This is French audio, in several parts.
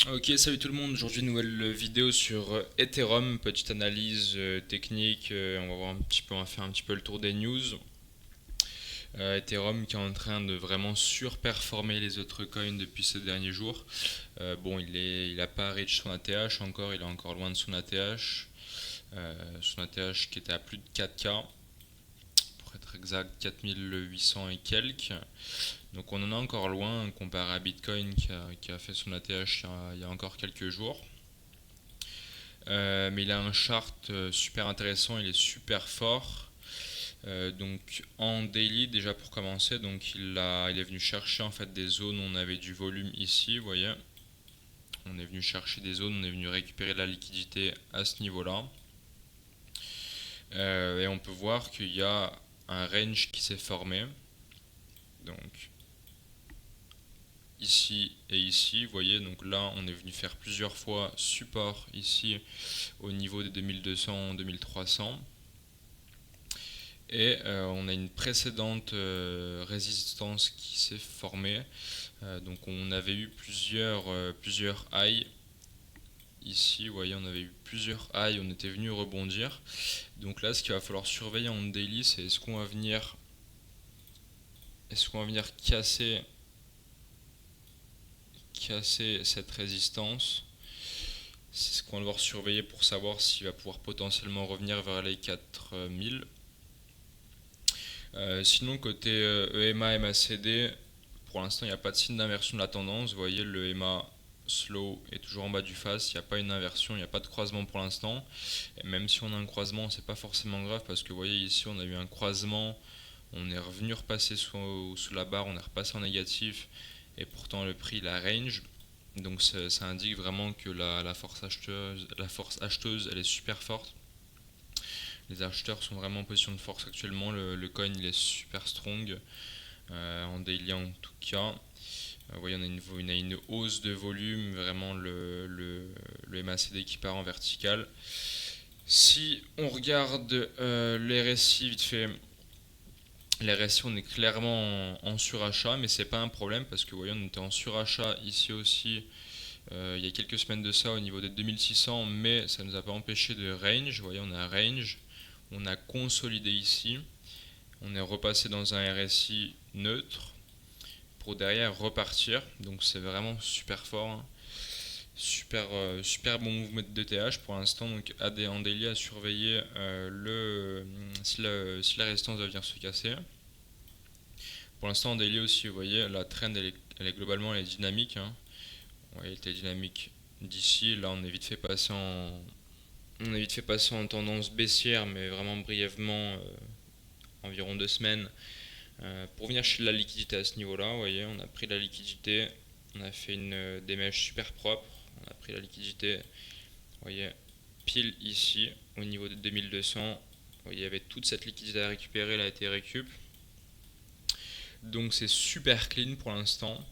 Ok, salut tout le monde. Aujourd'hui, nouvelle vidéo sur Ethereum, petite analyse technique. On va voir un petit peu, on va faire un petit peu le tour des news. Ethereum qui est en train de vraiment surperformer les autres coins depuis ces derniers jours. Bon, il a pas reach son ATH encore, il est encore loin de son ATH. Son ATH qui était à plus de 4K, pour être exact, 4800 et quelques. Donc on en est encore loin comparé à Bitcoin qui a fait son ATH il y a encore quelques jours. Mais il a un chart super intéressant, il est super fort. Donc en daily déjà pour commencer, donc il est venu chercher en fait des zones où on avait du volume ici, vous voyez. On est venu chercher des zones, on est venu récupérer de la liquidité à ce niveau-là. Et on peut voir qu'il y a un range qui s'est formé. Donc ici et ici, vous voyez, donc là on est venu faire plusieurs fois support ici au niveau des 2200-2300. Et on a une précédente résistance qui s'est formée. Donc on avait eu plusieurs highs. Ici, vous voyez, on avait eu plusieurs highs, on était venu rebondir. Donc là, ce qu'il va falloir surveiller en daily, c'est est-ce qu'on va venir casser cette résistance. C'est ce qu'on va devoir surveiller pour savoir s'il va pouvoir potentiellement revenir vers les 4000. Sinon, côté EMA, MACD, pour l'instant, il n'y a pas de signe d'inversion de la tendance. Vous voyez, le EMA slow est toujours en bas du face. Il n'y a pas une inversion, il n'y a pas de croisement pour l'instant. Et même si on a un croisement, c'est pas forcément grave parce que vous voyez, ici, on a eu un croisement. On est revenu repasser sous la barre, on est repassé en négatif. Et pourtant, le prix, la range. Donc, ça indique vraiment que la force acheteuse, elle est super forte. Les acheteurs sont vraiment en position de force actuellement. Le coin il est super strong, en daily en tout cas. Vous voyez, on a une hausse de volume, vraiment le MACD qui part en vertical. Si on regarde les RSI vite fait, les RSI on est clairement en surachat, mais c'est pas un problème parce que vous voyez, on était en surachat ici aussi il y a quelques semaines de ça au niveau des 2600, mais ça ne nous a pas empêché de range. Vous voyez, on a un range. On a consolidé ici, on est repassé dans un RSI neutre pour derrière repartir, donc c'est vraiment super fort, hein. Super bon mouvement de TH pour l'instant, donc AD en daily à surveiller si la résistance va venir se casser. Pour l'instant en daily aussi, vous voyez, la trend elle est globalement elle est dynamique, hein. Elle était dynamique d'ici, là on a vite fait passer en tendance baissière, mais vraiment brièvement, environ 2 semaines, pour venir chercher de la liquidité à ce niveau-là. Vous voyez, on a pris la liquidité, on a fait des mèches super propres, on a pris la liquidité, vous voyez, pile ici, au niveau de 2200. Vous voyez, il y avait toute cette liquidité à récupérer, elle a été récup. Donc c'est super clean pour l'instant.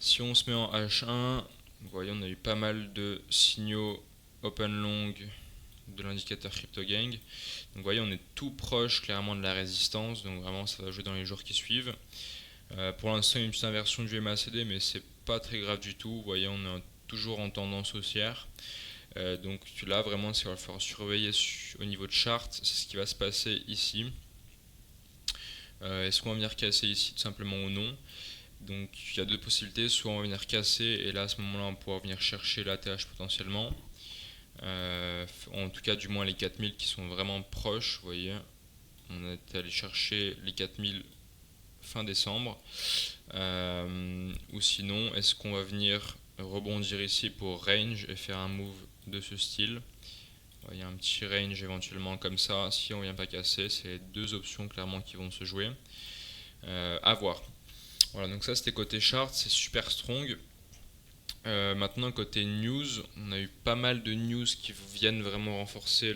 Si on se met en H1, vous voyez, on a eu pas mal de signaux open long de l'indicateur CryptoGang. Donc vous voyez, on est tout proche clairement de la résistance, donc vraiment ça va jouer dans les jours qui suivent. Pour l'instant, il y a une petite inversion du MACD, mais c'est pas très grave du tout. Vous voyez, on est toujours en tendance haussière. Donc là, vraiment, il va falloir surveiller au niveau de chart, c'est ce qui va se passer ici. Est-ce qu'on va venir casser ici tout simplement ou non? Donc il y a deux possibilités, soit on va venir casser et là à ce moment-là on va pouvoir venir chercher l'ATH potentiellement. En tout cas du moins les 4000 qui sont vraiment proches, vous voyez. On est allé chercher les 4000 fin décembre. Ou sinon, est-ce qu'on va venir rebondir ici pour range et faire un move de ce style? Il y a un petit range éventuellement comme ça. Si on vient pas casser, c'est les deux options clairement qui vont se jouer. À voir. Voilà, donc ça c'était côté chart, c'est super strong. Maintenant côté news, on a eu pas mal de news qui viennent vraiment renforcer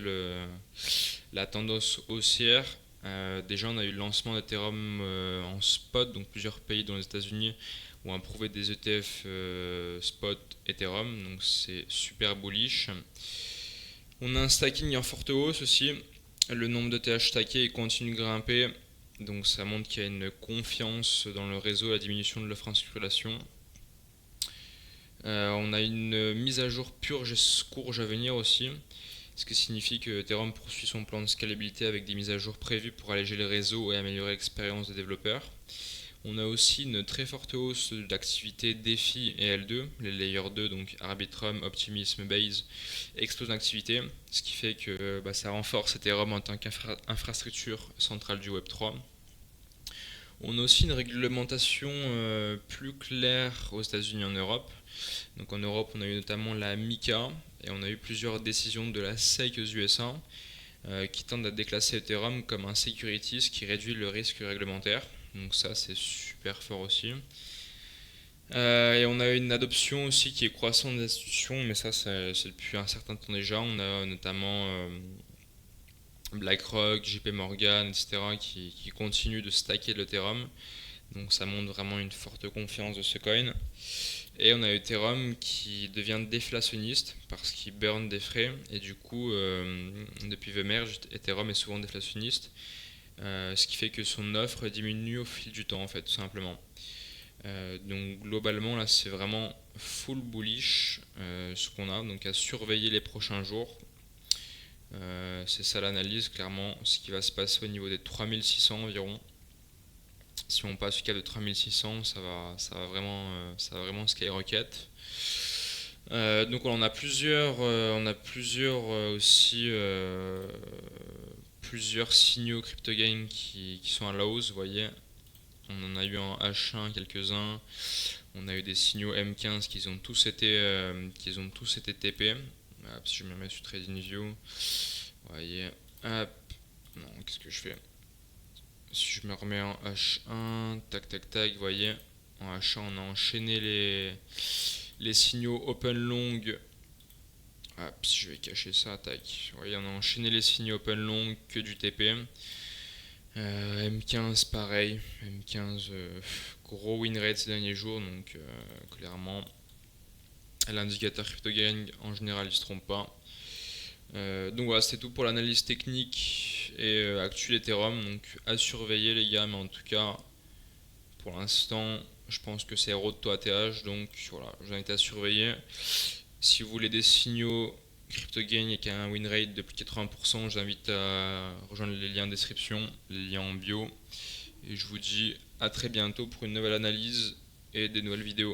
la tendance haussière. Déjà on a eu le lancement d'Ethereum en spot, donc plusieurs pays dans les États-Unis ont approuvé des ETF spot Ethereum, donc c'est super bullish. On a un stacking en forte hausse aussi, le nombre de TH stackés continue de grimper, donc ça montre qu'il y a une confiance dans le réseau, la diminution de l'offre en circulation. On a une mise à jour purge et courge à venir aussi, ce qui signifie que Ethereum poursuit son plan de scalabilité avec des mises à jour prévues pour alléger le réseau et améliorer l'expérience des développeurs. On a aussi une très forte hausse d'activité DeFi et L2, les Layer 2, donc Arbitrum, Optimism, Base, explosent d'activité, ce qui fait que ça renforce Ethereum en tant qu'infrastructure centrale du Web3. On a aussi une réglementation plus claire aux États-Unis et en Europe. Donc en Europe, on a eu notamment la MiCA et on a eu plusieurs décisions de la SEC aux USA qui tendent à déclasser Ethereum comme un securities qui réduit le risque réglementaire. Donc ça, c'est super fort aussi. Et on a une adoption aussi qui est croissante des institutions, mais ça, c'est depuis un certain temps déjà. On a notamment BlackRock, JP Morgan, etc. qui continuent de stacker l'Ethereum. Donc ça montre vraiment une forte confiance de ce coin. Et on a Ethereum qui devient déflationniste parce qu'il burn des frais. Et du coup, depuis The Merge, Ethereum est souvent déflationniste. Ce qui fait que son offre diminue au fil du temps, en fait, tout simplement. Donc globalement, là, c'est vraiment full bullish ce qu'on a. Donc à surveiller les prochains jours. C'est ça l'analyse, clairement, ce qui va se passer au niveau des 3600 environ. Si on passe au cap de 3600, ça va vraiment skyrocket. Donc on a plusieurs, aussi plusieurs signaux crypto gain qui sont à la hausse, vous voyez. On en a eu en H1 quelques-uns. On a eu des signaux M15 qui ont tous été TP. Hop, si je me mets sur TradingView, vous voyez. Hop, non, qu'est-ce que je fais? Si je me remets en H1, tac tac tac, vous voyez, en H1 on a enchaîné les signaux open long. Hop, si je vais cacher ça, tac. Vous voyez, on a enchaîné les signaux open long que du TP. M15 pareil, M15 gros win rate ces derniers jours, donc clairement l'indicateur CryptoGain en général il se trompe pas. Donc voilà, c'était tout pour l'analyse technique et actuelle Ethereum, donc à surveiller les gars, mais en tout cas pour l'instant je pense que c'est road to ATH, donc voilà, je vous invite à surveiller. Si vous voulez des signaux CryptoGain et qu'il y a un win rate de plus de 80%, j'invite à rejoindre les liens en description, les liens en bio, et je vous dis à très bientôt pour une nouvelle analyse et des nouvelles vidéos.